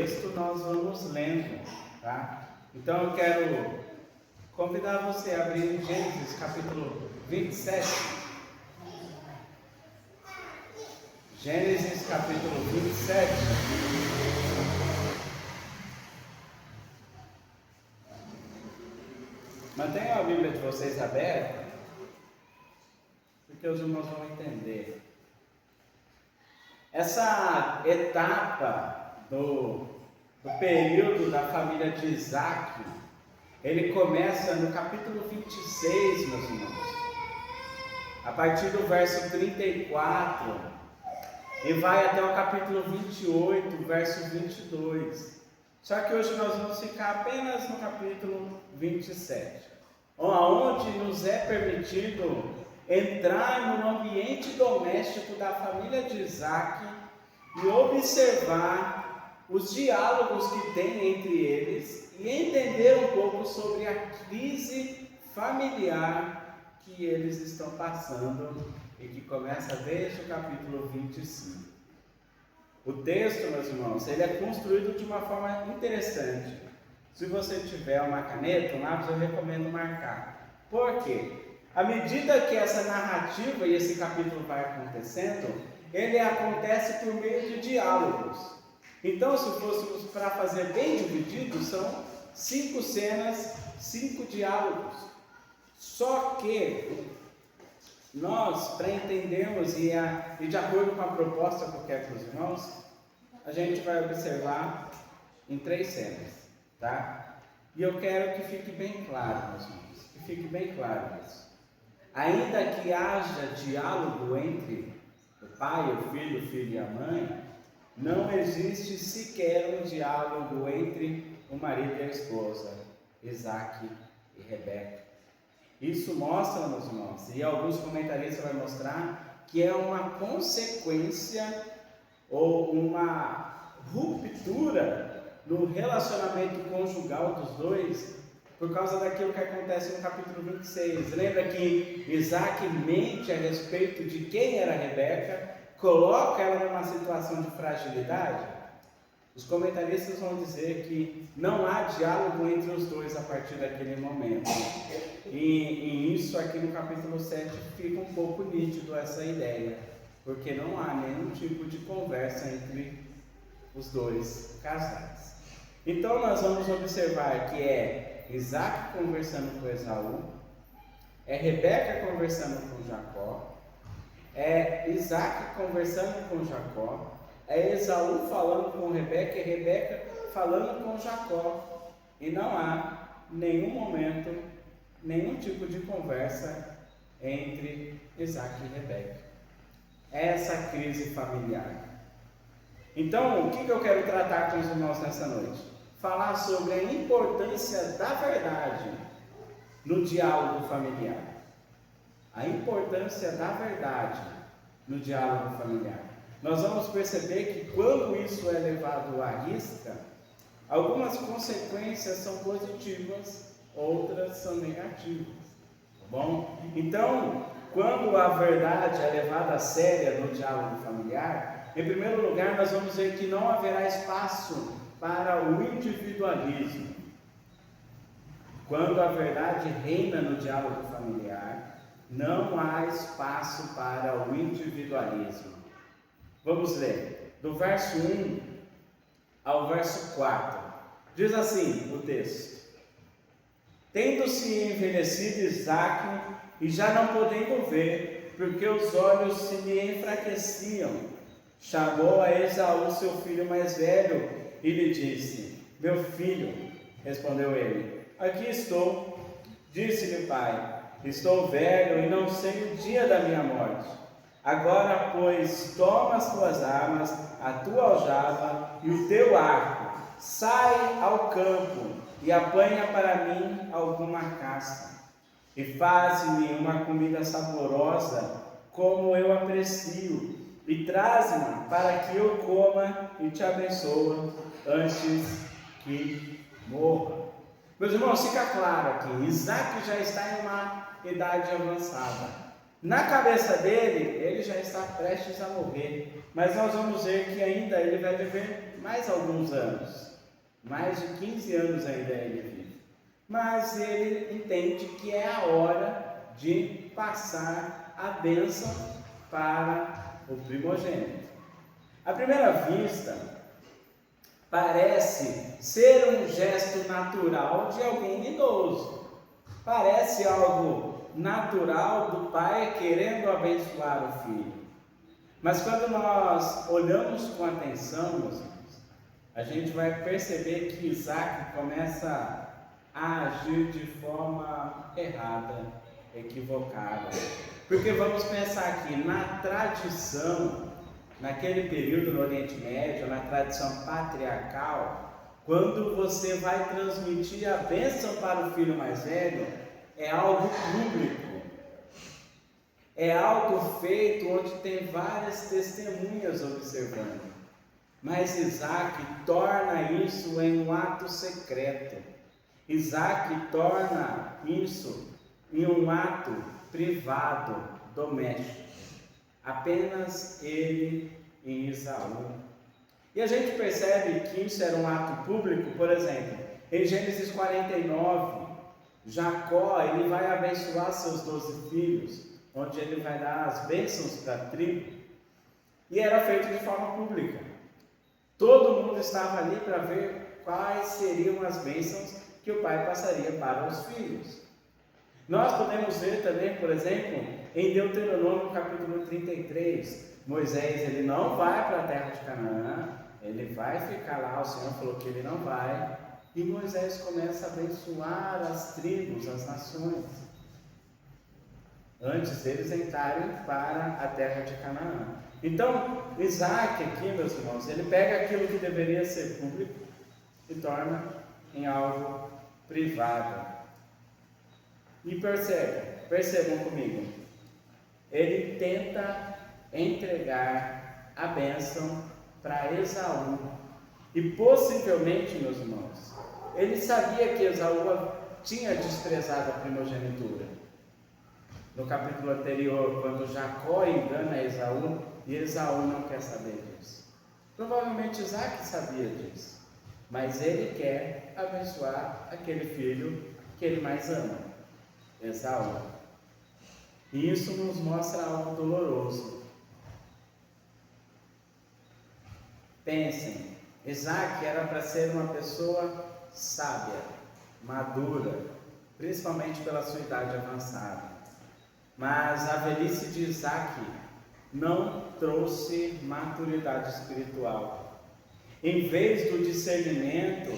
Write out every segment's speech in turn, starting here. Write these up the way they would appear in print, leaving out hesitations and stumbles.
texto, nós vamos lendo, tá? Então eu quero convidar você a abrir em Gênesis capítulo 27. Gênesis capítulo 27. Mantenham a Bíblia de vocês aberta, porque os irmãos vão entender. Essa etapa do período da família de Isaac, ele começa no capítulo 26, meus irmãos, a partir do verso 34, e vai até o capítulo 28, verso 22. Só que hoje nós vamos ficar apenas no capítulo 27, onde nos é permitido entrar no ambiente doméstico da família de Isaac e observar os diálogos que tem entre eles e entender um pouco sobre a crise familiar que eles estão passando e que começa desde o capítulo 25. O texto, meus irmãos, ele é construído de uma forma interessante. Se você tiver uma caneta, um lápis, eu recomendo marcar. Por quê? À medida que essa narrativa e esse capítulo vai acontecendo, ele acontece por meio de diálogos. Então, se fôssemos para fazer bem dividido, são 5 cenas, 5 diálogos. Só que nós, para entendermos e de acordo com a proposta que eu quero para os irmãos, a gente vai observar em 3 cenas, tá? E eu quero que fique bem claro, meus irmãos, que fique bem claro isso. Ainda que haja diálogo entre o pai, o filho e a mãe, não existe sequer um diálogo entre o marido e a esposa, Isaac e Rebeca. Isso mostra, meus irmãos, e alguns comentaristas vão mostrar que é uma consequência ou uma ruptura no relacionamento conjugal dos dois, por causa daquilo que acontece no capítulo 26. Lembra que Isaac mente a respeito de quem era Rebeca, coloca ela numa situação de fragilidade? Os comentaristas vão dizer que não há diálogo entre os dois a partir daquele momento. E isso aqui no capítulo 7 fica um pouco nítido essa ideia, porque não há nenhum tipo de conversa entre os dois casais. Então nós vamos observar que é Isaac conversando com Esaú, é Rebeca conversando com Jacó, é Isaac conversando com Jacó, é Esaú falando com Rebeca e Rebeca falando com Jacó. E não há nenhum momento, nenhum tipo de conversa entre Isaac e Rebeca. Essa crise familiar. Então, o que eu quero tratar com os irmãos nessa noite? Falar sobre a importância da verdade no diálogo familiar. A importância da verdade no diálogo familiar. Nós vamos perceber que quando isso é levado à risca, algumas consequências são positivas, outras são negativas. Tá bom? Então, quando a verdade é levada a sério no diálogo familiar, em primeiro lugar, nós vamos ver que não haverá espaço para o individualismo. Quando a verdade reina no diálogo familiar, não há espaço para o individualismo. Vamos ler, do verso 1 ao verso 4. Diz assim o texto: Tendo-se envelhecido Isaque, e já não podendo ver, porque os olhos se lhe enfraqueciam, chamou a Esaú, seu filho mais velho, e lhe disse: Meu filho, respondeu ele, aqui estou. Disse-lhe o pai: Estou velho e não sei o dia da minha morte. Agora, pois, toma as tuas armas, a tua aljava e o teu arco, sai ao campo e apanha para mim alguma caça, e faze-me uma comida saborosa, como eu aprecio, e traze-me para que eu coma e te abençoe antes que morra. Meus irmãos, fica claro aqui, Isaac já está em uma idade avançada. Na cabeça dele, ele já está prestes a morrer, mas nós vamos ver que ainda ele vai viver mais alguns anos, mais de 15 anos ainda ele vive. Mas ele entende que é a hora de passar a bênção para o primogênito. À primeira vista, parece ser um gesto natural de alguém idoso. Parece algo natural do pai querendo abençoar o filho. Mas quando nós olhamos com atenção, meus irmãos, a gente vai perceber que Isaac começa a agir de forma errada, equivocada. Porque vamos pensar aqui, na tradição, naquele período no Oriente Médio, na tradição patriarcal, quando você vai transmitir a bênção para o filho mais velho, é algo público, é algo feito onde tem várias testemunhas observando. Mas Isaac torna isso em um ato secreto. Isaac torna isso em um ato privado, doméstico. Apenas ele e Esaú. E a gente percebe que isso era um ato público, por exemplo, em Gênesis 49, Jacó, ele vai abençoar seus 12 filhos, onde ele vai dar as bênçãos para a tribo, e era feito de forma pública. Todo mundo estava ali para ver quais seriam as bênçãos que o pai passaria para os filhos. Nós podemos ver também, por exemplo, em Deuteronômio capítulo 33, Moisés ele não vai para a terra de Canaã, ele vai ficar lá, o Senhor falou que ele não vai, e Moisés começa a abençoar as tribos, as nações, antes deles entrarem para a terra de Canaã. Então, Isaac aqui, meus irmãos, ele pega aquilo que deveria ser público e torna em algo privado. E percebam comigo, ele tenta entregar a bênção para Esaú. E possivelmente, meus irmãos, ele sabia que Esaú tinha desprezado a primogenitura. No capítulo anterior, quando Jacó engana Esaú, e Esaú não quer saber disso. Provavelmente Isaac sabia disso, mas ele quer abençoar aquele filho que ele mais ama, Esaú. E isso nos mostra algo doloroso. Pensem, Isaac era para ser uma pessoa sábia, madura, principalmente pela sua idade avançada. Mas a velhice de Isaac não trouxe maturidade espiritual. Em vez do discernimento,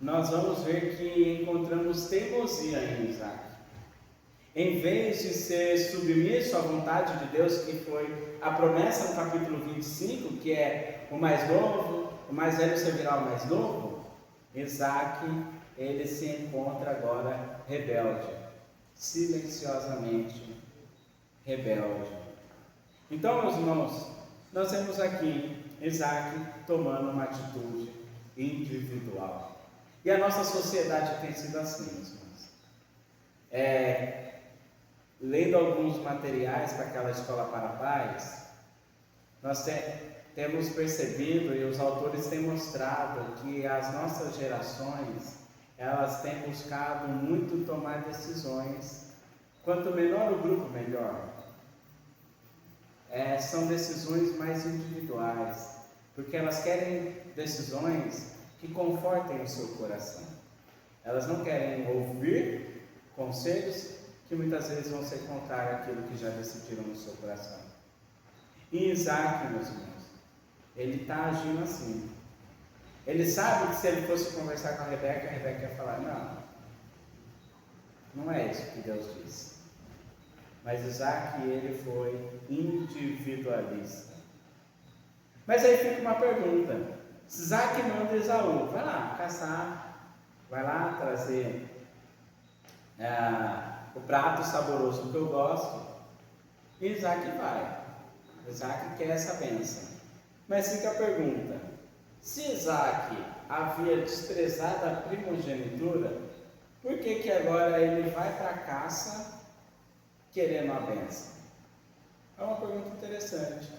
nós vamos ver que encontramos teimosia em Isaac. Em vez de ser submisso à vontade de Deus, que foi a promessa no capítulo 25, que é o mais novo, o mais velho servirá o mais novo, Isaac, ele se encontra agora rebelde, silenciosamente rebelde. Então, meus irmãos, nós temos aqui Isaac tomando uma atitude individual. E a nossa sociedade tem sido assim, meus irmãos. Lendo alguns materiais para aquela escola para pais, nós temos percebido, e os autores têm mostrado, que as nossas gerações, elas têm buscado muito tomar decisões. Quanto menor o grupo, melhor. São decisões mais individuais, porque elas querem decisões que confortem o seu coração. Elas não querem ouvir conselhos que muitas vezes vão ser contrários àquilo que já decidiram no seu coração. E Isaac, meus irmãos, ele está agindo assim. Ele sabe que se ele fosse conversar com a Rebeca ia falar, não é isso que Deus disse. Mas Isaac, ele foi individualista. Mas aí fica uma pergunta. Se Isaac manda Esaú, vai lá caçar, vai lá trazer o prato saboroso que eu gosto, e Isaac vai. Isaac quer essa bênção. Mas fica a pergunta, se Isaac havia desprezado a primogenitura, por que agora ele vai para a caça querendo a bênção? É uma pergunta interessante.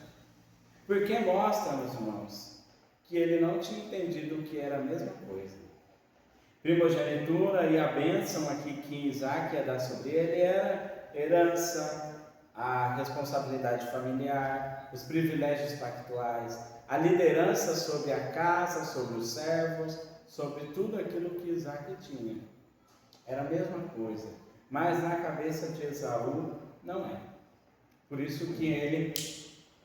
Porque mostra, meus irmãos, que ele não tinha entendido o que era a mesma coisa. Primogenitura e a bênção aqui que Isaac ia dar sobre ele era herança, a responsabilidade familiar, os privilégios pactuais, a liderança sobre a casa, sobre os servos, sobre tudo aquilo que Isaac tinha. Era a mesma coisa, mas na cabeça de Esaú não é. Por isso que ele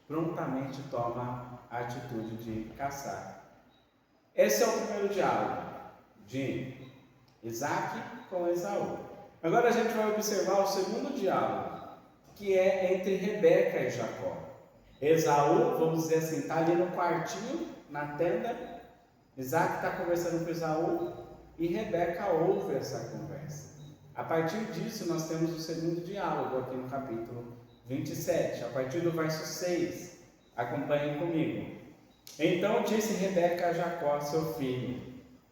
prontamente toma a atitude de caçar. Esse é o primeiro diálogo de Isaac com Esaú. Agora a gente vai observar o segundo diálogo, que é entre Rebeca e Jacó. Esaú, vamos dizer assim, está ali no quartinho, na tenda. Isaac está conversando com Esaú e Rebeca ouve essa conversa. A partir disso nós temos o segundo diálogo aqui no capítulo 27, a partir do verso 6. Acompanhem comigo. Então disse Rebeca a Jacó, seu filho: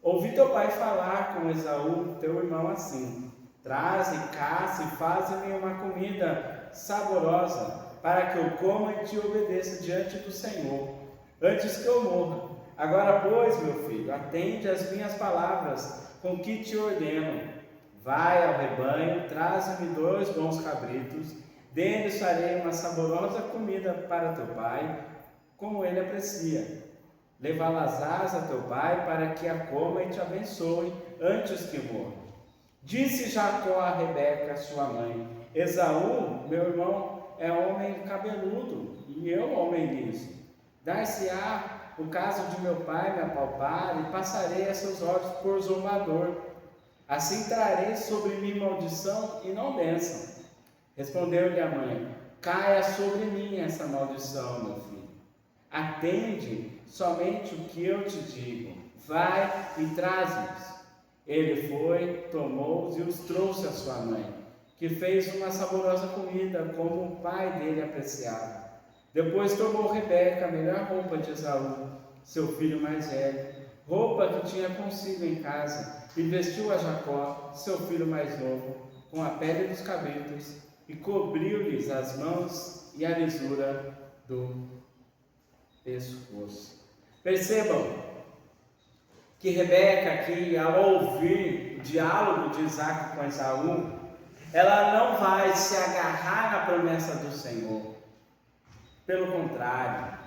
ouvi teu pai falar com Esaú, teu irmão, assim: traze, caça e faze-me uma comida saborosa, para que eu coma e te obedeça diante do Senhor, antes que eu morra. Agora, pois, meu filho, atende às minhas palavras, com que te ordeno. Vai ao rebanho, traze-me 2 bons cabritos, deles farei uma saborosa comida para teu pai, como ele aprecia. Levá-las a teu pai, para que a coma e te abençoe, antes que morra. Disse Jacó a Rebeca, sua mãe: Esaú, meu irmão, é homem cabeludo, e eu homem liso. Dar-se-á o caso de meu pai me apalpar, e passarei a seus olhos por zombador. Assim trarei sobre mim maldição e não bênção. Respondeu-lhe a mãe: caia sobre mim essa maldição, meu filho. Atende somente o que eu te digo. Vai e traze-os. Ele foi, tomou-os e os trouxe à sua mãe, que fez uma saborosa comida, como o pai dele apreciava. Depois tomou Rebeca a melhor roupa de Esaú, seu filho mais velho, roupa que tinha consigo em casa, e vestiu a Jacó, seu filho mais novo, com a pele dos cabritos, e cobriu-lhes as mãos e a lisura do pescoço. Percebam que Rebeca aqui, ao ouvir o diálogo de Isaac com Esaú, ela não vai se agarrar na promessa do Senhor. Pelo contrário,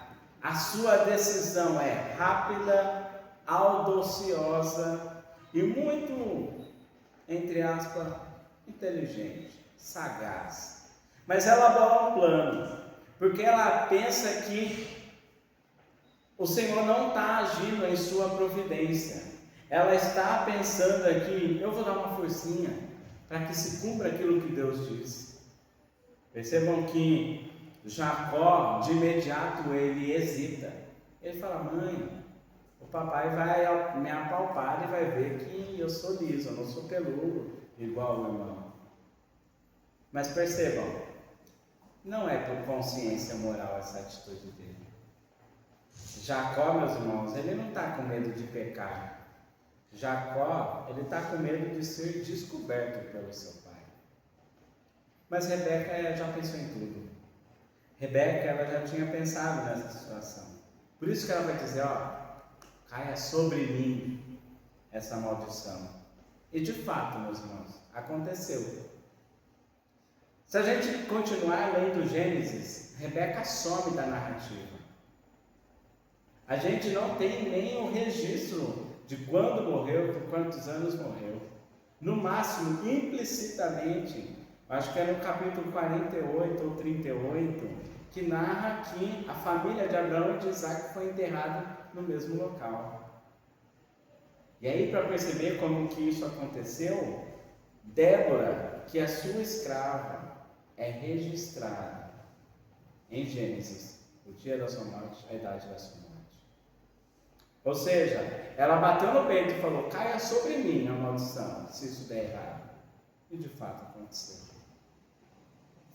a sua decisão é rápida, audaciosa e muito, entre aspas, inteligente, sagaz. Mas ela bola um plano, porque ela pensa que o Senhor não está agindo em sua providência. Ela está pensando aqui: eu vou dar uma forcinha para que se cumpra aquilo que Deus diz. Percebam que Jacó, de imediato, ele hesita. Ele fala: mãe, o papai vai me apalpar e vai ver que eu sou liso, eu não sou peludo, igual o meu irmão. Mas percebam, não é por consciência moral essa atitude dele. Jacó, meus irmãos, ele não está com medo de pecar. Jacó, ele está com medo de ser descoberto pelo seu pai. Mas Rebeca já pensou em tudo. Rebeca, ela já tinha pensado nessa situação. Por isso que ela vai dizer: caia sobre mim essa maldição. E de fato, meus irmãos, aconteceu. Se a gente continuar lendo Gênesis, Rebeca some da narrativa. A gente não tem nem o registro de quando morreu, por quantos anos morreu. No máximo, implicitamente, acho que é no capítulo 48 ou 38, que narra que a família de Abraão e de Isaac foi enterrada no mesmo local. E aí, para perceber como que isso aconteceu, Débora, que é sua escrava, é registrada em Gênesis, o dia da sua morte, a idade da sua morte. Ou seja, ela bateu no peito e falou: caia sobre mim a maldição, se isso der errado. E de fato aconteceu.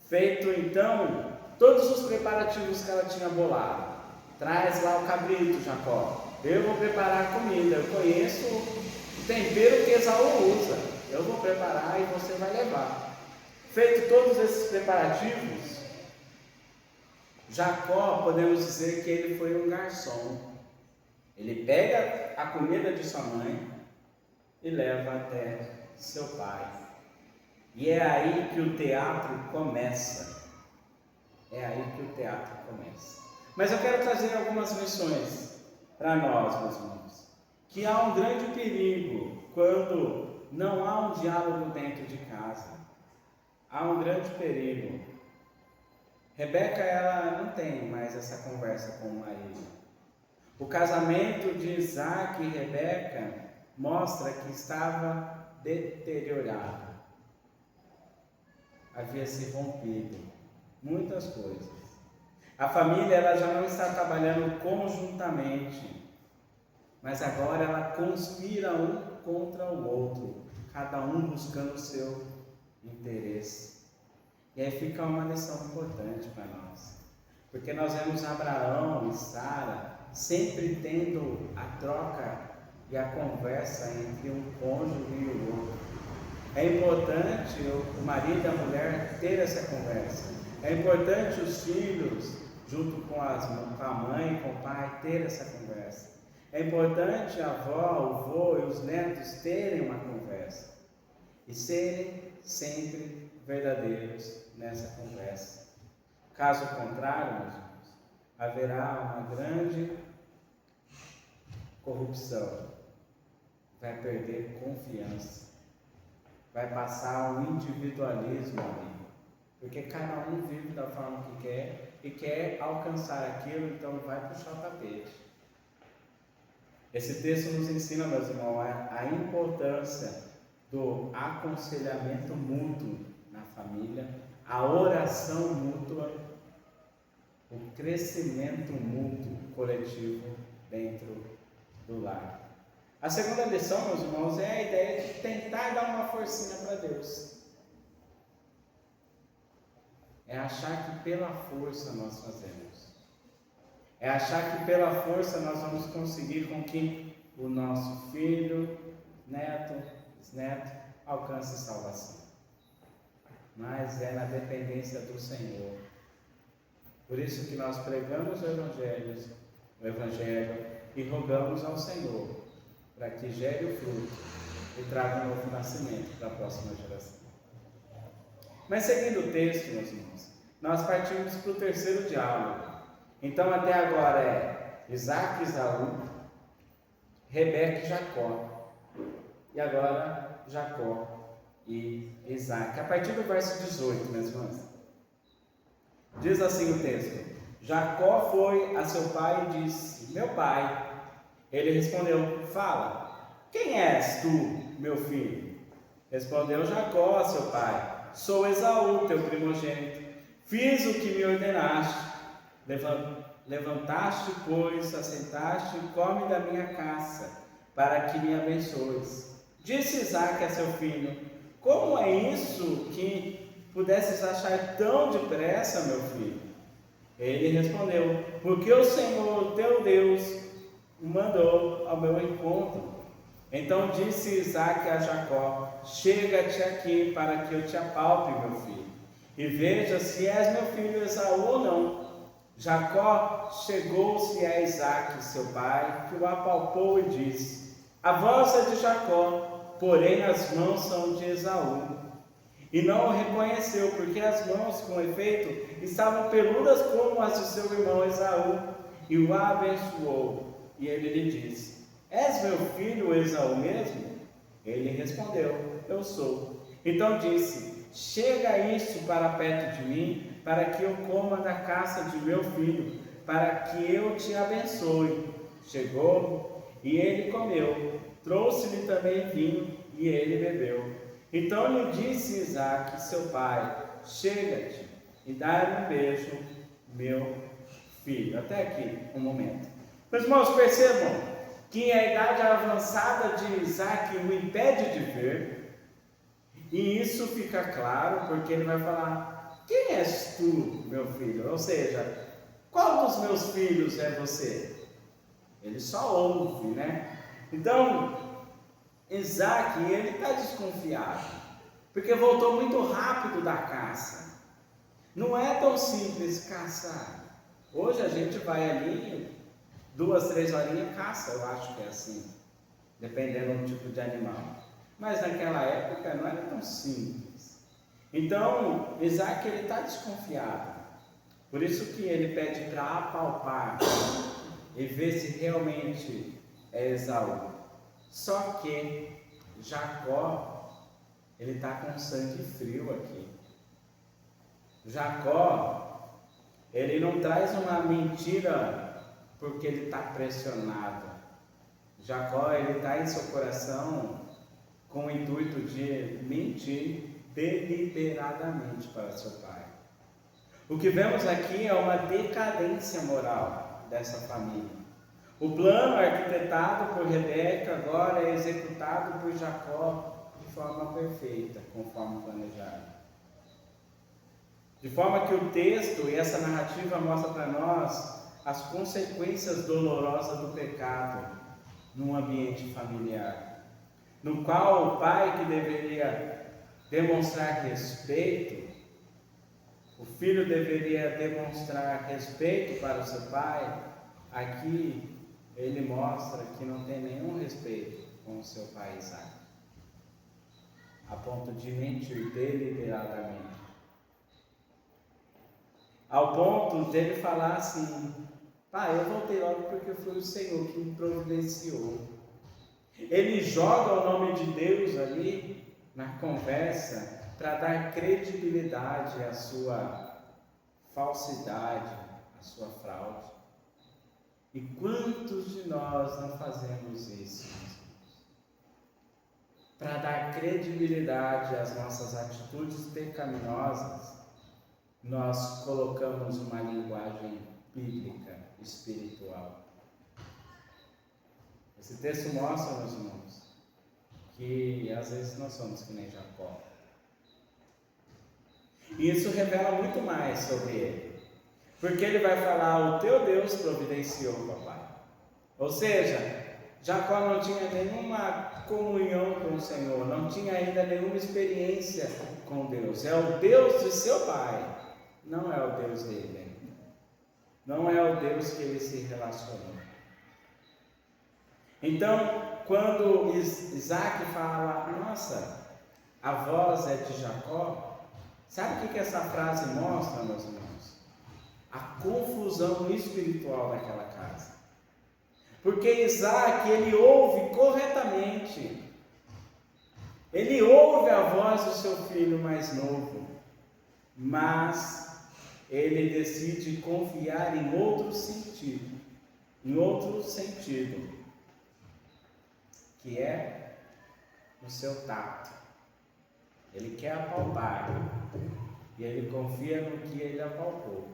Feito então todos os preparativos que ela tinha bolado. Traz lá o cabrito, Jacó. Eu vou preparar a comida. Eu conheço o tempero que Esaú usa. Eu vou preparar e você vai levar. Feito todos esses preparativos, Jacó, podemos dizer que ele foi um garçom. Ele pega a comida de sua mãe e leva até seu pai. E é aí que o teatro começa. É aí que o teatro começa. Mas eu quero trazer algumas lições para nós, meus irmãos. Que há um grande perigo quando não há um diálogo dentro de casa. Há um grande perigo. Rebeca, ela não tem mais essa conversa com o marido. O casamento de Isaac e Rebeca mostra que estava deteriorado. Havia se rompido muitas coisas. A família ela já não está trabalhando conjuntamente, mas agora ela conspira um contra o outro, cada um buscando o seu interesse. E aí fica uma lição importante para nós, porque nós vemos Abraão e Sara sempre tendo a troca e a conversa entre um cônjuge e o outro. É importante o marido e a mulher ter essa conversa. É importante os filhos, junto com a mãe, com o pai, ter essa conversa. É importante a avó, o avô e os netos terem uma conversa e serem sempre verdadeiros nessa conversa. Caso contrário, meus irmãos, haverá uma grande corrupção, vai perder confiança, vai passar um individualismo ali, porque cada um vive da forma que quer e quer alcançar aquilo, então vai puxar o tapete. Esse texto nos ensina, meus irmãos, a importância do aconselhamento mútuo na família, a oração mútua, o crescimento mútuo coletivo dentro do lar. A segunda lição, meus irmãos, é a ideia de tentar dar uma forcinha para Deus. É achar que pela força nós fazemos. É achar que pela força nós vamos conseguir com que o nosso filho, neto, bisneto, alcance salvação. Mas é na dependência do Senhor. Por isso que nós pregamos o Evangelho e rogamos ao Senhor para que gere o fruto e traga um novo nascimento para a próxima geração. Mas seguindo o texto, meus irmãos, nós partimos para o terceiro diálogo. Então até agora é Isaac e Esaú, Rebeca e Jacó. E agora Jacó e Isaac. A partir do verso 18, meus irmãos. Diz assim o texto: Jacó foi a seu pai e disse: Meu pai. Ele respondeu: Fala, quem és tu, meu filho? Respondeu Jacó a seu pai: Sou Esaú, teu primogênito. Fiz o que me ordenaste. Levantaste, pois, assentaste e come da minha caça, para que me abençoes. Disse Isaac a seu filho: Como é isso que pudesses achar tão depressa, meu filho? Ele respondeu: Porque o Senhor, teu Deus, o mandou ao meu encontro. Então disse Isaac a Jacó: Chega-te aqui para que eu te apalpe, meu filho, e veja se és meu filho Esaú ou não. Jacó chegou-se a Isaac, seu pai, que o apalpou e disse: A voz é de Jacó, porém as mãos são de Esaú. E não o reconheceu, porque as mãos, com efeito, estavam peludas como as de seu irmão Esaú, e o abençoou. E ele lhe disse: És meu filho Esaú mesmo? Ele respondeu: Eu sou. Então disse: Chega isso para perto de mim, para que eu coma da caça de meu filho, para que eu te abençoe. Chegou e ele comeu. Trouxe-lhe também vinho e ele bebeu. Então lhe disse Isaac, seu pai: Chega-te e dá-lhe um beijo, meu filho. Até aqui, um momento. Meus irmãos, percebam que a idade avançada de Isaac o impede de ver, e isso fica claro porque ele vai falar: Quem és tu, meu filho? Ou seja, qual dos meus filhos é você? Ele só ouve, né? Então, Isaac, ele está desconfiado, porque voltou muito rápido da caça. Não é tão simples caçar. Hoje a gente vai ali, 2, 3 horinhas caça, eu acho que é assim, dependendo do tipo de animal. Mas naquela época não era tão simples. Então, Isaac ele está desconfiado. Por isso que ele pede para apalpar e ver se realmente é Esaú. Só que Jacó, ele está com sangue frio aqui. Jacó, ele não traz uma mentira porque ele está pressionado. Jacó, ele está em seu coração com o intuito de mentir deliberadamente para seu pai. O que vemos aqui é uma decadência moral dessa família. O plano arquitetado por Rebeca agora é executado por Jacó de forma perfeita, conforme planejado. De forma que o texto e essa narrativa mostra para nós as consequências dolorosas do pecado num ambiente familiar, no qual o pai que deveria demonstrar respeito, o filho deveria demonstrar respeito para o seu pai, aqui ele mostra que não tem nenhum respeito com o seu pai Isaac, a ponto de mentir deliberadamente. Ao ponto dele falar assim: pai, eu voltei logo porque foi o Senhor que me providenciou. Ele joga o nome de Deus ali na conversa para dar credibilidade à sua falsidade, à sua fraude. E quantos de nós não fazemos isso? Para dar credibilidade às nossas atitudes pecaminosas, nós colocamos uma linguagem bíblica, espiritual. Esse texto mostra, meus irmãos, que às vezes nós somos que nem Jacó. E isso revela muito mais sobre ele. Porque ele vai falar: o teu Deus providenciou, papai. Ou seja, Jacó não tinha nenhuma comunhão com o Senhor, não tinha ainda nenhuma experiência com Deus. É o Deus de seu pai, não é o Deus dele ainda. Não é o Deus que ele se relacionou. Então, quando Isaac fala: nossa, a voz é de Jacó, sabe o que essa frase mostra, meus irmãos? A confusão espiritual daquela casa. Porque Isaac, ele ouve corretamente, ele ouve a voz do seu filho mais novo, mas ele decide confiar em outro sentido, que é no seu tato. Ele quer apalpar e ele confia no que ele apalpou.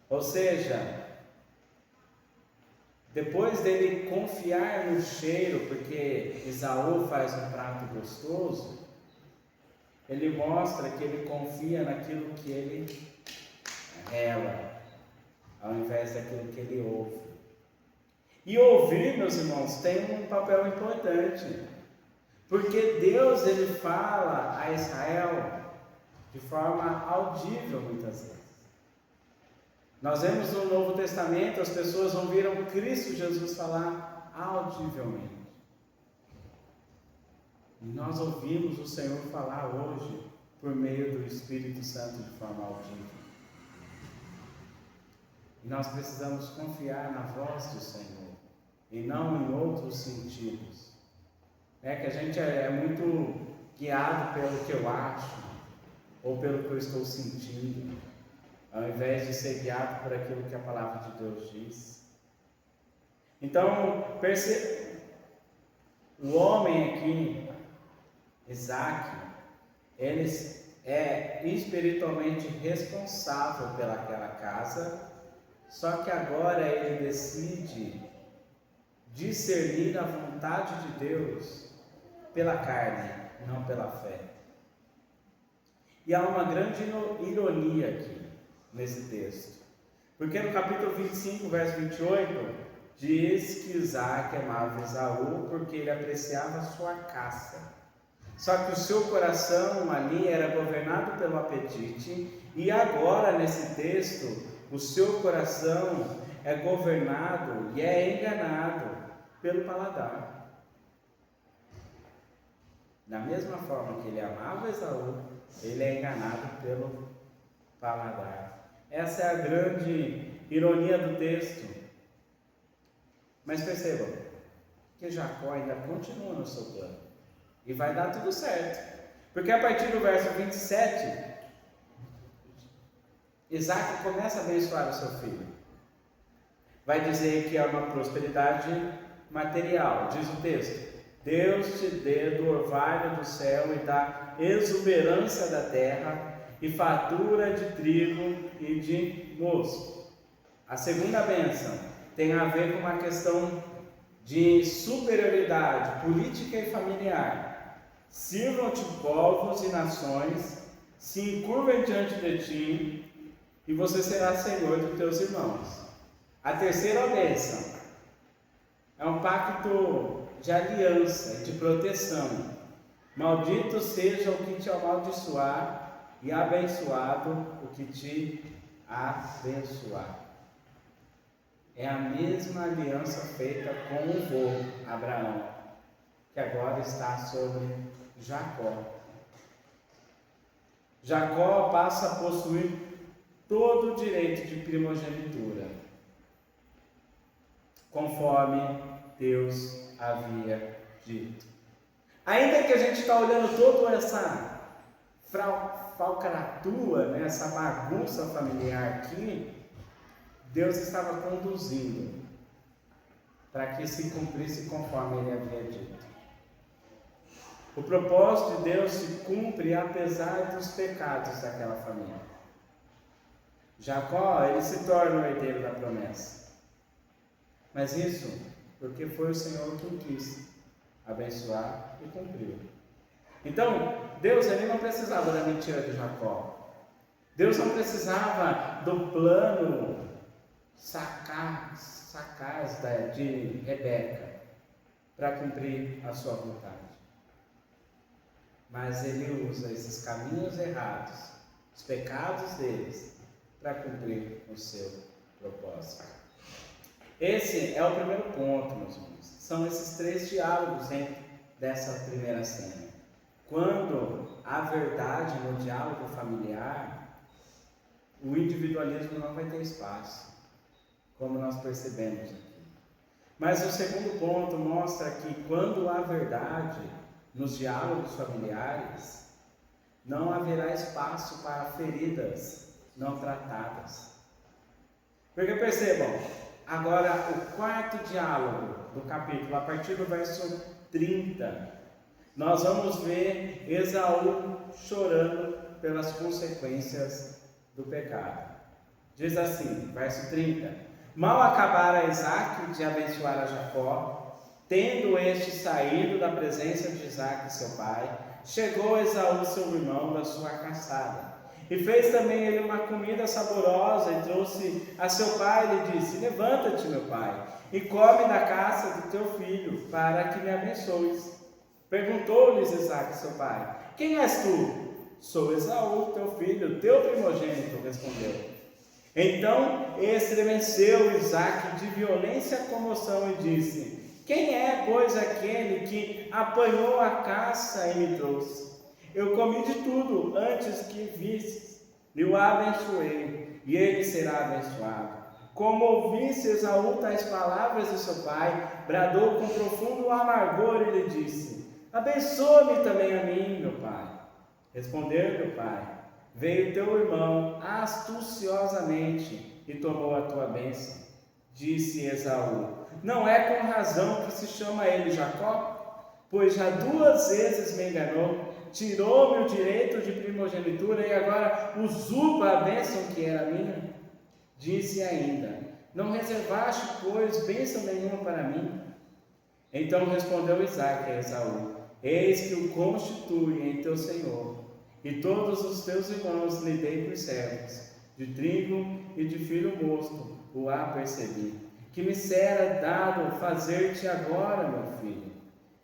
Ou seja, depois dele confiar no cheiro, porque Esaú faz um prato gostoso, ele mostra que ele confia naquilo que ele rela, ao invés daquilo que ele ouve. E ouvir, meus irmãos, tem um papel importante, porque Deus ele fala a Israel de forma audível muitas vezes. Nós vemos no Novo Testamento, as pessoas ouviram Cristo Jesus falar audivelmente. E nós ouvimos o Senhor falar hoje por meio do Espírito Santo de forma audível. E nós precisamos confiar na voz do Senhor e não em outros sentidos. É que a gente é muito guiado pelo que eu acho ou pelo que eu estou sentindo, ao invés de ser guiado por aquilo que a palavra de Deus diz. Então, o homem aqui, Isaac, ele é espiritualmente responsável pelaquela casa, só que agora ele decide discernir a vontade de Deus pela carne, não pela fé. E há uma grande ironia aqui nesse texto, porque no capítulo 25, verso 28, diz que Isaac amava Esaú porque ele apreciava sua caça. Só que o seu coração ali era governado pelo apetite, e agora nesse texto o seu coração é governado e é enganado pelo paladar. Da mesma forma que ele amava Esaú, ele é enganado pelo paladar. Essa é a grande ironia do texto. Mas percebam que Jacó ainda continua no seu plano. E vai dar tudo certo. Porque a partir do verso 27, Isaac começa a abençoar o seu filho. Vai dizer que é uma prosperidade material. Diz o texto: Deus te dê do orvalho do céu e da exuberância da terra, e fartura de trigo e de mosto. A segunda bênção tem a ver com uma questão de superioridade política e familiar. Sirvam-te povos e nações, se encurvem diante de ti, e você será senhor dos teus irmãos. A terceira bênção é um pacto de aliança, de proteção. Maldito seja o que te amaldiçoar, e abençoado o que te abençoar. É a mesma aliança feita com o vô Abraão, que agora está sobre Jacó. Jacó passa a possuir todo o direito de primogenitura, conforme Deus havia dito. Ainda que a gente está olhando toda essa falcaratua, né, essa bagunça familiar aqui, Deus estava conduzindo para que se cumprisse conforme Ele havia dito. O propósito de Deus se cumpre apesar dos pecados daquela família. Jacó, ele se torna o herdeiro da promessa. Mas isso porque foi o Senhor quem quis abençoar e cumpriu. Então, Deus ele não precisava da mentira de Jacó. Deus não precisava do plano sagaz de Rebeca para cumprir a sua vontade. Mas ele usa esses caminhos errados, os pecados deles, para cumprir o seu propósito. Esse é o primeiro ponto, meus irmãos. São esses três diálogos dentro dessa primeira cena. Quando há verdade no diálogo familiar, o individualismo não vai ter espaço, como nós percebemos aqui. Mas o segundo ponto mostra que quando há verdade nos diálogos familiares, não haverá espaço para feridas não tratadas. Porque percebam, agora o quarto diálogo do capítulo, a partir do verso 30, nós vamos ver Esaú chorando pelas consequências do pecado. Diz assim, verso 30: Mal acabara Isaque de abençoar a Jacó, tendo este saído da presença de Isaque seu pai, chegou Esaú seu irmão da sua caçada, e fez também ele uma comida saborosa, e trouxe a seu pai, e lhe disse: Levanta-te, meu pai, e come da caça do teu filho, para que me abençoes. Perguntou-lhes Isaque seu pai: Quem és tu? Sou Esaú, teu filho, teu primogênito, respondeu. Então estremeceu Isaque de violência e comoção e disse: Quem é, pois, aquele que apanhou a caça e me trouxe? Eu comi de tudo antes que vistes, e o abençoei, e ele será abençoado. Como ouvisse Esaú tais palavras de seu pai, bradou com profundo amargor e lhe disse: Abençoa-me também a mim, meu pai. Respondeu-lhe o pai: Veio teu irmão astuciosamente e tomou a tua bênção. Disse Esaú: Não é com razão que se chama ele Jacó? Pois já 2 vezes me enganou, tirou-me o direito de primogenitura e agora usurpa a bênção que era minha. Disse ainda: Não reservaste, pois, bênção nenhuma para mim? Então respondeu Isaque a Esaú: Eis que o constitui em teu senhor, e todos os teus irmãos lhe dei por servos, de trigo e de filho mosto o apercebi. Que me será dado fazer-te agora, meu filho?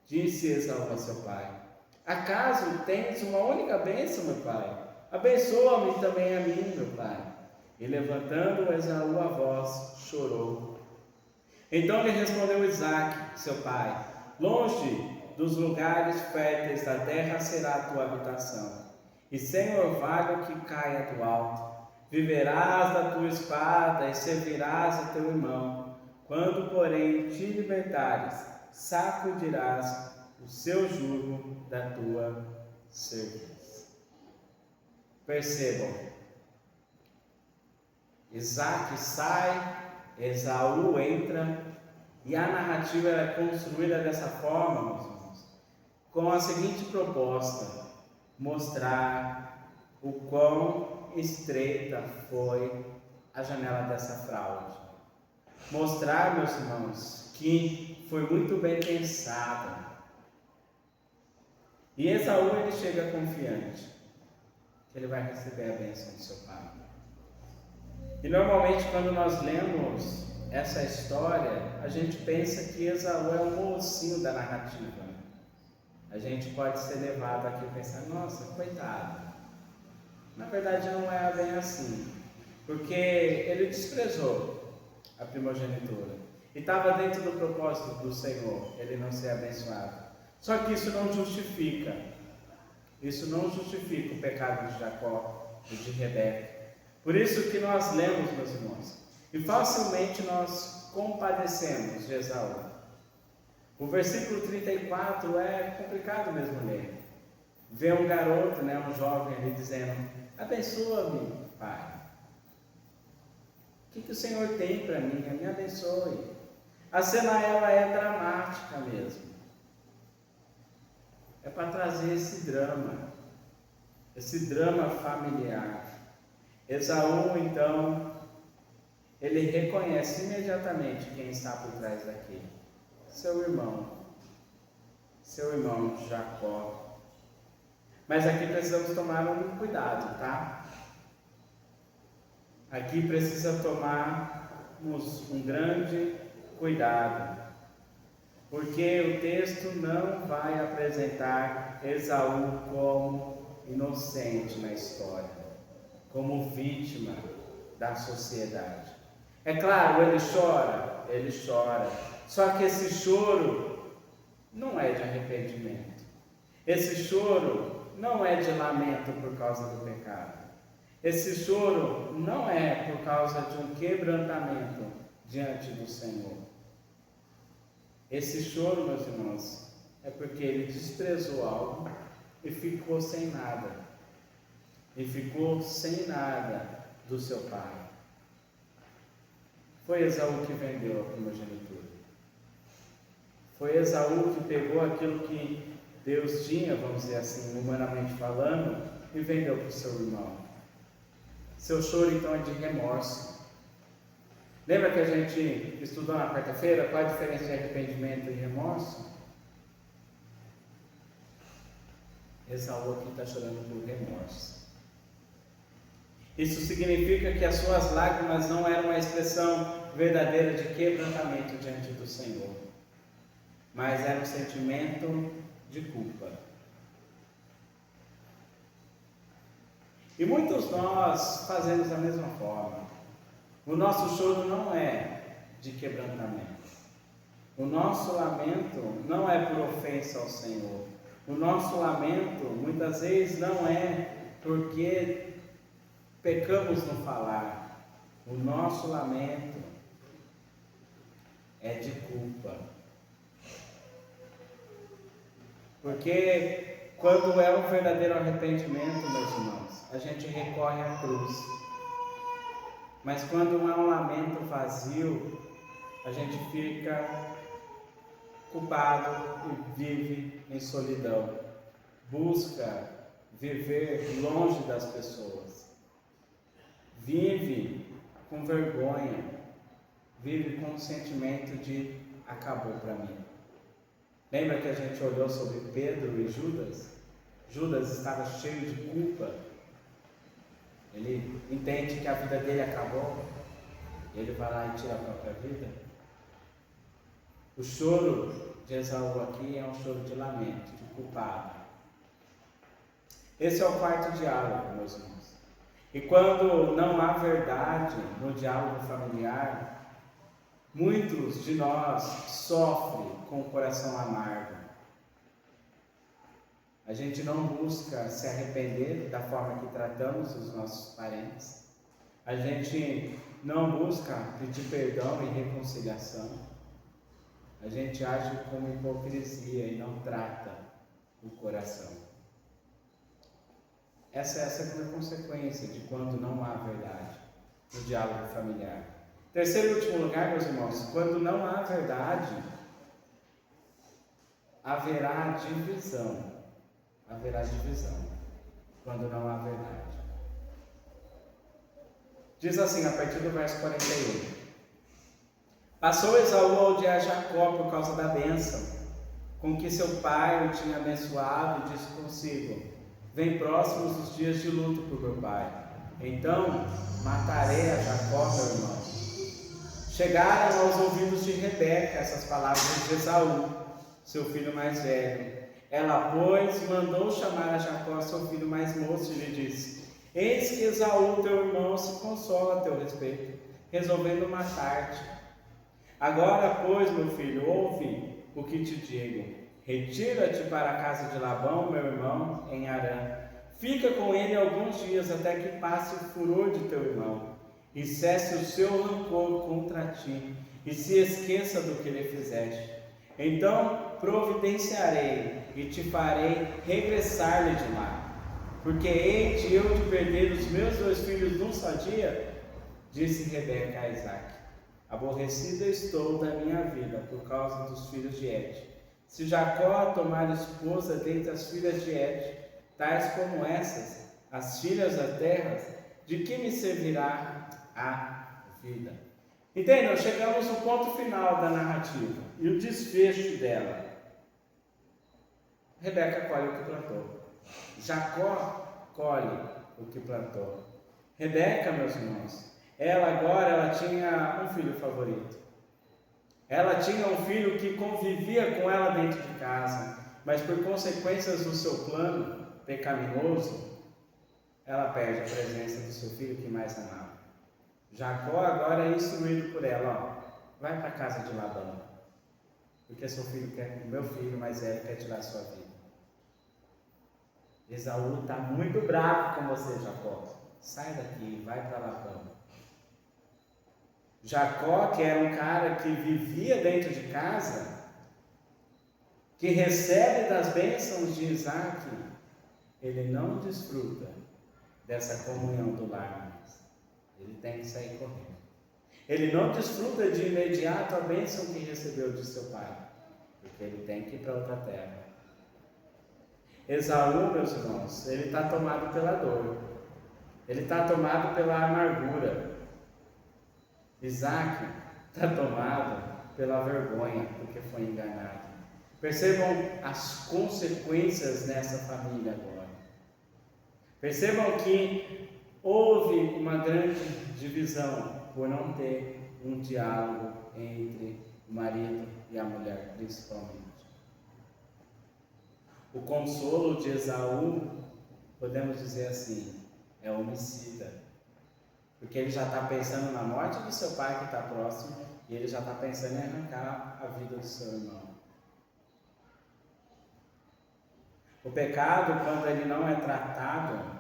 Disse Esaú a seu pai: Acaso tens uma única bênção, meu pai? Abençoa-me também a mim, meu pai. E levantando Esaú a voz, chorou. Então lhe respondeu Isaque, seu pai: longe dos lugares férteis da terra será a tua habitação, e sem orvalho que caia do alto. Viverás da tua espada e servirás a teu irmão. Quando, porém, te libertares, sacudirás o seu jugo da tua cerviz. Percebam, Isaque sai, Esaú entra, e a narrativa era construída dessa forma, meus irmãos, com a seguinte proposta: mostrar o quão estreita foi a janela dessa fraude. Mostrar, meus irmãos, que foi muito bem pensada. E Esaú, ele chega confiante que ele vai receber a bênção do seu pai. E normalmente quando nós lemos essa história, a gente pensa que Esaú é o mocinho da narrativa. A gente pode ser levado aqui a pensar: nossa, coitado. Na verdade não é bem assim, porque ele desprezou a primogenitura e estava dentro do propósito do Senhor ele não ser abençoado. Só que isso não justifica o pecado de Jacó e de Rebeca. Por isso que nós lemos, meus irmãos, e facilmente nós compadecemos de Esaú. O versículo 34 é complicado mesmo ler. Vê um garoto, um jovem ali dizendo: abençoa-me, pai. O que o Senhor tem para mim? Me abençoe. A cena, ela é dramática mesmo. É para trazer esse drama familiar. Esaú, então, ele reconhece imediatamente quem está por trás daqui: seu irmão Jacó. Mas aqui precisamos tomar um cuidado, tá? Aqui precisa tomarmos um grande cuidado, porque o texto não vai apresentar Esaú como inocente na história, como vítima da sociedade. É claro, ele chora, só que esse choro não é de arrependimento, esse choro não é de lamento por causa do pecado, esse choro não é por causa de um quebrantamento diante do Senhor. Esse choro, meus irmãos, é porque ele desprezou algo e ficou sem nada. E ficou sem nada do seu pai. Foi Esaú que vendeu a primogenitura. Foi Esaú que pegou aquilo que Deus tinha, vamos dizer assim, humanamente falando, e vendeu para o seu irmão. Seu choro então é de remorso. Lembra que a gente estudou na quarta-feira qual a diferença de arrependimento e remorso? Esaú aqui está chorando por remorso. Isso significa que as suas lágrimas não eram uma expressão verdadeira de quebrantamento diante do Senhor, mas era um sentimento de culpa. E muitos nós fazemos da mesma forma. O nosso choro não é de quebrantamento. O nosso lamento não é por ofensa ao Senhor. O nosso lamento muitas vezes não é porque pecamos no falar. O nosso lamento é de culpa. Porque quando é um verdadeiro arrependimento, meus irmãos, a gente recorre à cruz. Mas quando é um lamento vazio, a gente fica culpado e vive em solidão. Busca viver longe das pessoas. Vive com vergonha. Vive com o sentimento de acabou para mim. Lembra que a gente olhou sobre Pedro e Judas? Judas estava cheio de culpa. Ele entende que a vida dele acabou. Ele vai lá e tira a própria vida. O choro de Esaú aqui é um choro de lamento, de culpado. Esse é o quarto diálogo, meus irmãos. E quando não há verdade no diálogo familiar, muitos de nós sofrem com o coração amargo. A gente não busca se arrepender da forma que tratamos os nossos parentes. A gente não busca pedir perdão e reconciliação. A gente age com hipocrisia e não trata o coração. Essa é a segunda consequência de quando não há verdade no diálogo familiar. Terceiro e último lugar, meus irmãos, quando não há verdade, haverá divisão. Haverá divisão quando não há verdade. Diz assim, a partir do verso 41. Passou Esaú a odiar Jacó por causa da bênção com que seu pai o tinha abençoado, e disse consigo: vem próximos os dias de luto por meu pai. Então matarei a Jacó, meu irmão. Chegaram aos ouvidos de Rebeca essas palavras de Esaú, seu filho mais velho. Ela, pois, mandou chamar a Jacó, seu filho mais moço, e lhe disse: eis que Esaú, teu irmão, se consola a teu respeito, resolvendo matar-te. Agora, pois, meu filho, ouve o que te digo. Retira-te para a casa de Labão, meu irmão, em Harã. Fica com ele alguns dias, até que passe o furor de teu irmão, e cesse o seu rancor contra ti, e se esqueça do que lhe fizeste. Então providenciarei e te farei regressar-lhe de lá. Porque hei de eu de perder os meus 2 filhos num só dia? Disse Rebeca a Isaque: aborrecida estou da minha vida por causa dos filhos de Et. Se Jacó tomar esposa dentre as filhas de Et, tais como essas, as filhas da terra, de que me servirá a vida? Entendam, chegamos no ponto final da narrativa e o desfecho dela. Rebeca colhe o que plantou. Jacó colhe o que plantou. Rebeca, meus irmãos, ela tinha um filho favorito. Ela tinha um filho que convivia com ela dentro de casa, mas por consequências do seu plano pecaminoso, ela perde a presença do seu filho que mais amava. Jacó agora é instruído por ela: vai para a casa de Labão, porque meu filho mais velho quer tirar sua vida. Esaú está muito bravo com você, Jacó. Sai daqui, vai para Labão. Jacó, que era um cara que vivia dentro de casa, que recebe das bênçãos de Isaque, ele não desfruta dessa comunhão do lar mais. Ele tem que sair correndo. Ele não desfruta de imediato a bênção que recebeu de seu pai, porque ele tem que ir para outra terra. Esaú, meus irmãos, ele está tomado pela dor, ele está tomado pela amargura. Isaque está tomado pela vergonha, porque foi enganado. Percebam as consequências nessa família agora. Percebam que houve uma grande divisão por não ter um diálogo entre o marido e a mulher, principalmente. O consolo de Esaú, podemos dizer assim, é homicida. Porque ele já está pensando na morte do seu pai que está próximo, e ele já está pensando em arrancar a vida do seu irmão. O pecado, quando ele não é tratado,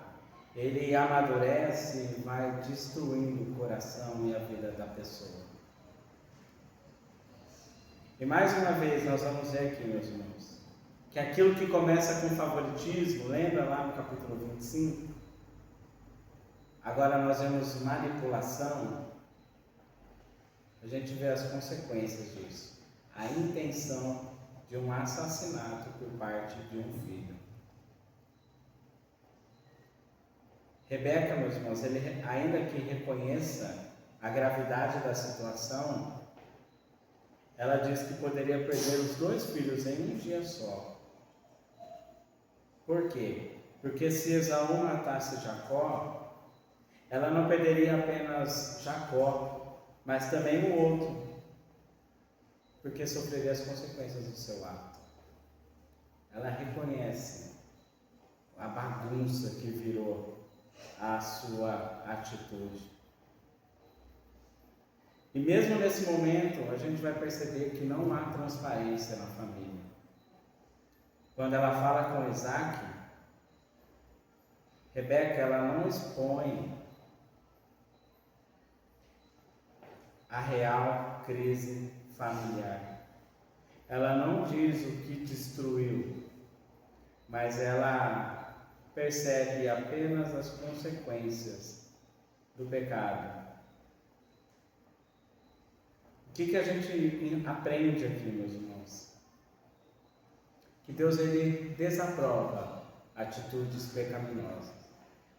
ele amadurece e vai destruindo o coração e a vida da pessoa. E mais uma vez nós vamos ver aqui, meus irmãos, que aquilo que começa com favoritismo, lembra lá no capítulo 25? Agora nós vemos manipulação, a gente vê as consequências disso. A intenção de um assassinato por parte de um filho. Rebeca, meus irmãos, ainda que reconheça a gravidade da situação, ela diz que poderia perder os 2 filhos em um dia só. Por quê? Porque se Esaú matasse Jacó, ela não perderia apenas Jacó, mas também o outro, porque sofreria as consequências do seu ato. Ela reconhece a bagunça que virou a sua atitude. E mesmo nesse momento, a gente vai perceber que não há transparência na família. Quando ela fala com Isaac, Rebeca, ela não expõe a real crise familiar. Ela não diz o que destruiu, mas ela percebe apenas as consequências do pecado. O que a gente aprende aqui, meus irmãos? Que Deus, ele desaprova atitudes pecaminosas.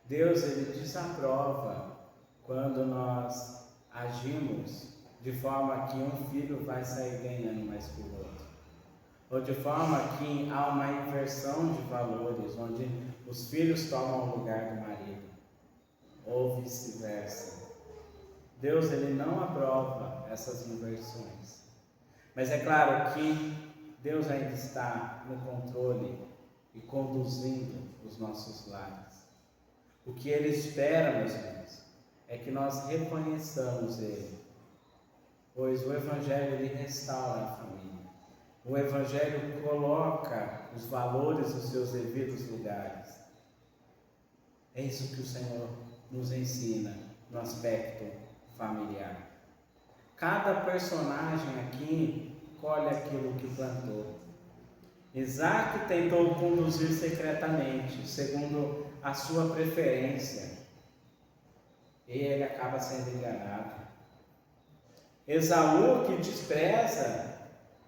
Deus, ele desaprova quando nós agimos de forma que um filho vai sair ganhando mais que o outro, ou de forma que há uma inversão de valores, onde os filhos tomam o lugar do marido, ou vice-versa. Deus, ele não aprova essas inversões. Mas é claro que Deus ainda está no controle e conduzindo os nossos lares. O que Ele espera, meus irmãos, é que nós reconheçamos Ele, pois o Evangelho, ele restaura a família. O Evangelho coloca os valores nos seus devidos lugares. É isso que o Senhor nos ensina no aspecto familiar. Cada personagem aqui colhe aquilo que plantou. Isaac tentou conduzir secretamente, segundo a sua preferência, e ele acaba sendo enganado. Esaú, que despreza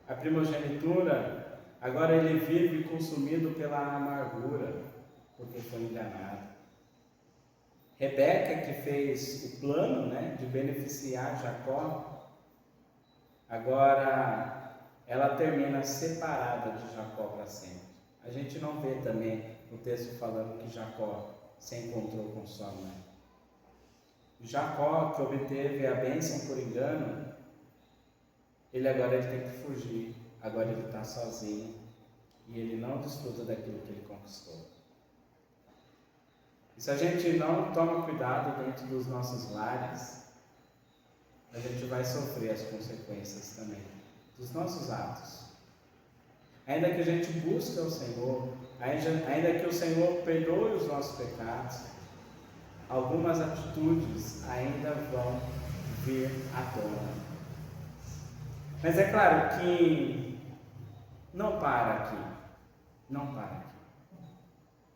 a primogenitura, agora ele vive consumido pela amargura, porque foi enganado. Rebeca, que fez o plano, de beneficiar Jacó, agora ela termina separada de Jacó para sempre. A gente não vê também o texto falando que Jacó se encontrou com sua mãe. Jacó, que obteve a bênção por engano, ele tem que fugir, agora ele está sozinho e ele não desfruta daquilo que ele conquistou. E se a gente não toma cuidado dentro dos nossos lares, a gente vai sofrer as consequências também dos nossos atos. Ainda que a gente busque o Senhor, ainda que o Senhor perdoe os nossos pecados, algumas atitudes ainda vão vir à tona. Mas é claro que não para aqui.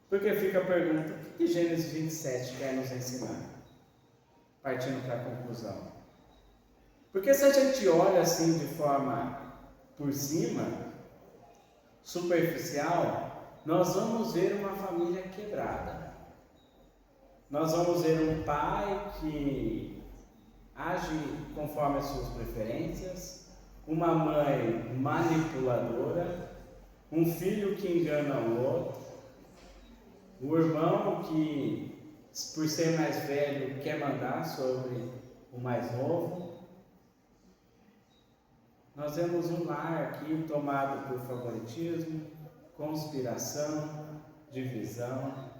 Porque fica a pergunta, o que Gênesis 27 quer nos ensinar? Partindo para a conclusão. Porque se a gente olha assim de forma por cima, superficial, nós vamos ver uma família quebrada. Nós vamos ver um pai que age conforme as suas preferências, uma mãe manipuladora, um filho que engana o outro, o irmão que, por ser mais velho, quer mandar sobre o mais novo. Nós vemos um lar aqui tomado por favoritismo, conspiração, divisão.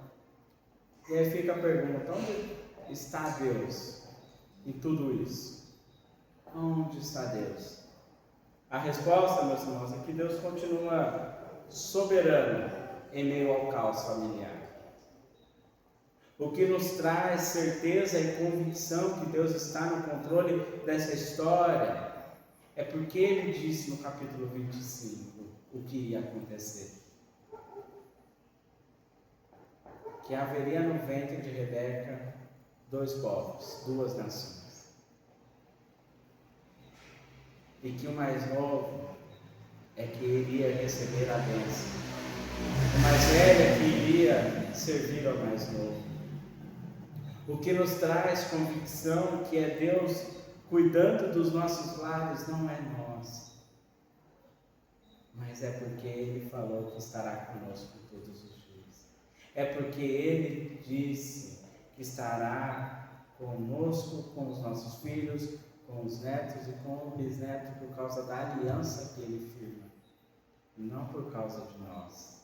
E aí fica a pergunta, onde está Deus em tudo isso? Onde está Deus? A resposta, meus irmãos, é que Deus continua soberano em meio ao caos familiar. O que nos traz certeza e convicção que Deus está no controle dessa história é porque Ele disse no capítulo 25 o que ia acontecer. Que haveria no ventre de Rebeca 2 povos, 2 nações. E que o mais novo é que iria receber a bênção. O mais velho é que iria servir ao mais novo. O que nos traz convicção que é Deus cuidando dos nossos lares não é nós, mas é porque Ele falou que estará conosco todos os dias. É porque Ele disse que estará conosco, com os nossos filhos, com os netos e com o bisneto por causa da aliança que Ele firma, não por causa de nós.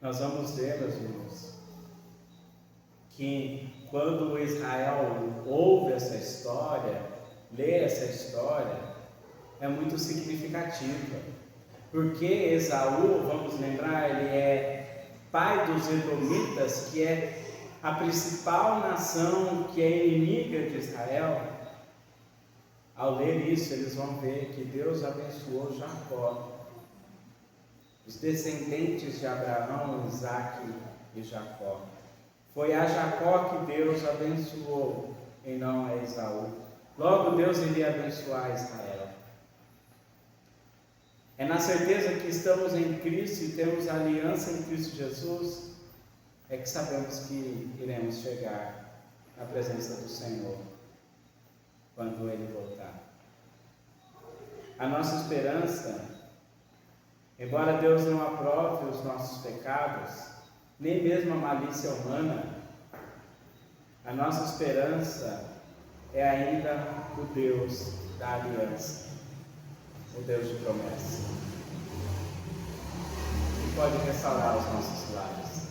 Nós vamos ver, meus irmãos, que quando Israel ouve essa história, lê essa história, é muito significativa. Porque Esaú, vamos lembrar, ele é pai dos Edomitas, que é a principal nação que é inimiga de Israel. Ao ler isso, eles vão ver que Deus abençoou Jacó, os descendentes de Abraão, Isaque e Jacó. Foi a Jacó que Deus abençoou e não a Esaú. Logo Deus iria abençoar Israel. É na certeza que estamos em Cristo e temos aliança em Cristo Jesus, é que sabemos que iremos chegar na presença do Senhor quando Ele voltar. A nossa esperança, embora Deus não aprove os nossos pecados, nem mesmo a malícia humana, a nossa esperança é ainda o Deus da aliança, o Deus de promessa, que pode restaurar os nossos lares,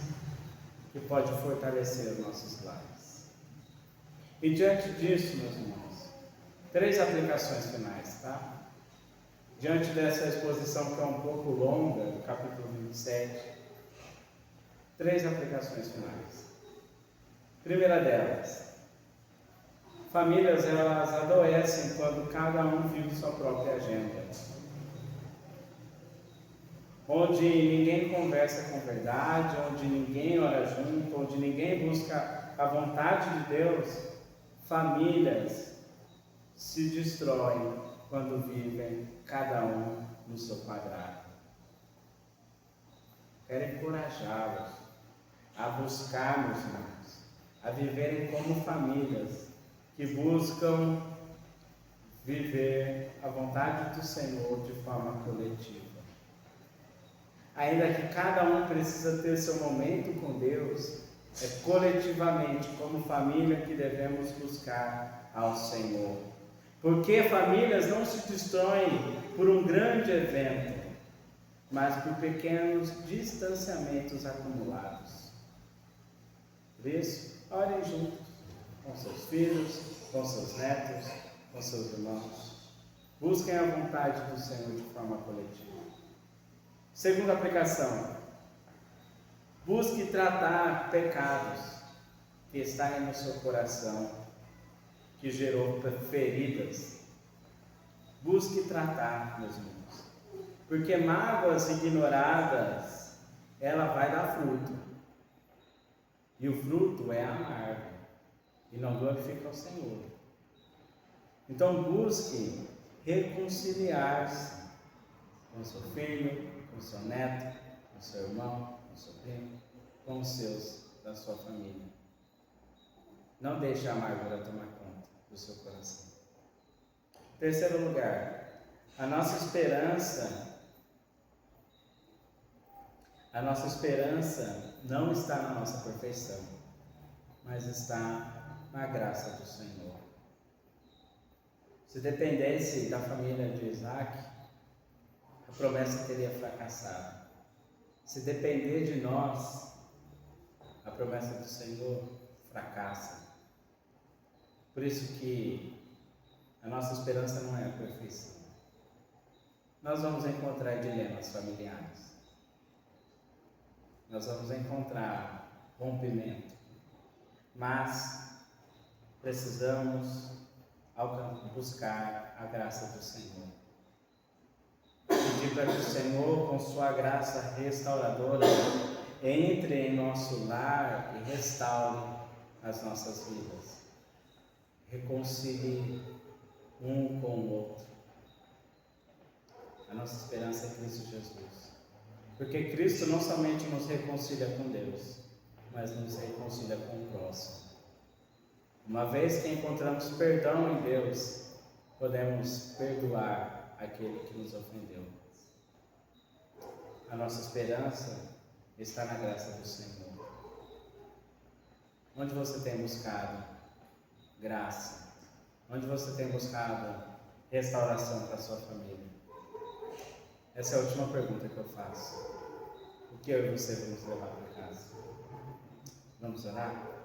que pode fortalecer os nossos lares. E diante disso, meus irmãos, 3 aplicações finais, tá? Diante dessa exposição que é um pouco longa, do capítulo 27, 3 aplicações finais. Primeira delas, famílias elas adoecem quando cada um vive sua própria agenda. Onde ninguém conversa com verdade, onde ninguém ora junto, onde ninguém busca a vontade de Deus, famílias se destroem quando vivem cada um no seu quadrado. Quero encorajá-los a buscar, meus irmãos, a viverem como famílias que buscam viver a vontade do Senhor de forma coletiva. Ainda que cada um precisa ter seu momento com Deus, é coletivamente, como família, que devemos buscar ao Senhor. Porque famílias não se destroem por um grande evento, mas por pequenos distanciamentos acumulados. Por isso, orem juntos, com seus filhos, com seus netos, com seus irmãos. Busquem a vontade do Senhor de forma coletiva. Segunda aplicação: busque tratar pecados que estão no seu coração, que gerou feridas. Busque tratar, meus irmãos, porque mágoas ignoradas, ela vai dar fruto, e o fruto é amargo, e não glorifica o Senhor. Então busque reconciliar-se com seu filho, com seu neto, com seu irmão, com seu primo, com os seus da sua família. Não deixe a amargura tomar conta do seu coração. Terceiro lugar, a nossa esperança não está na nossa perfeição, mas está na graça do Senhor. Se dependesse da família de Isaac, a promessa teria fracassado. Se depender de nós, a promessa do Senhor fracassa. Por isso que a nossa esperança não é a perfeição. Nós vamos encontrar dilemas familiares. Nós vamos encontrar rompimento. Mas precisamos buscar a graça do Senhor. Pedir para que o Senhor, com sua graça restauradora, entre em nosso lar e restaure as nossas vidas. Reconcilie um com o outro. A nossa esperança é Cristo Jesus. Porque Cristo não somente nos reconcilia com Deus, mas nos reconcilia com o próximo. Uma vez que encontramos perdão em Deus, podemos perdoar aquele que nos ofendeu. A nossa esperança está na graça do Senhor. Onde você tem buscado graça? Onde você tem buscado restauração para a sua família? Essa é a última pergunta que eu faço. O que eu e você vamos levar para casa? Vamos orar?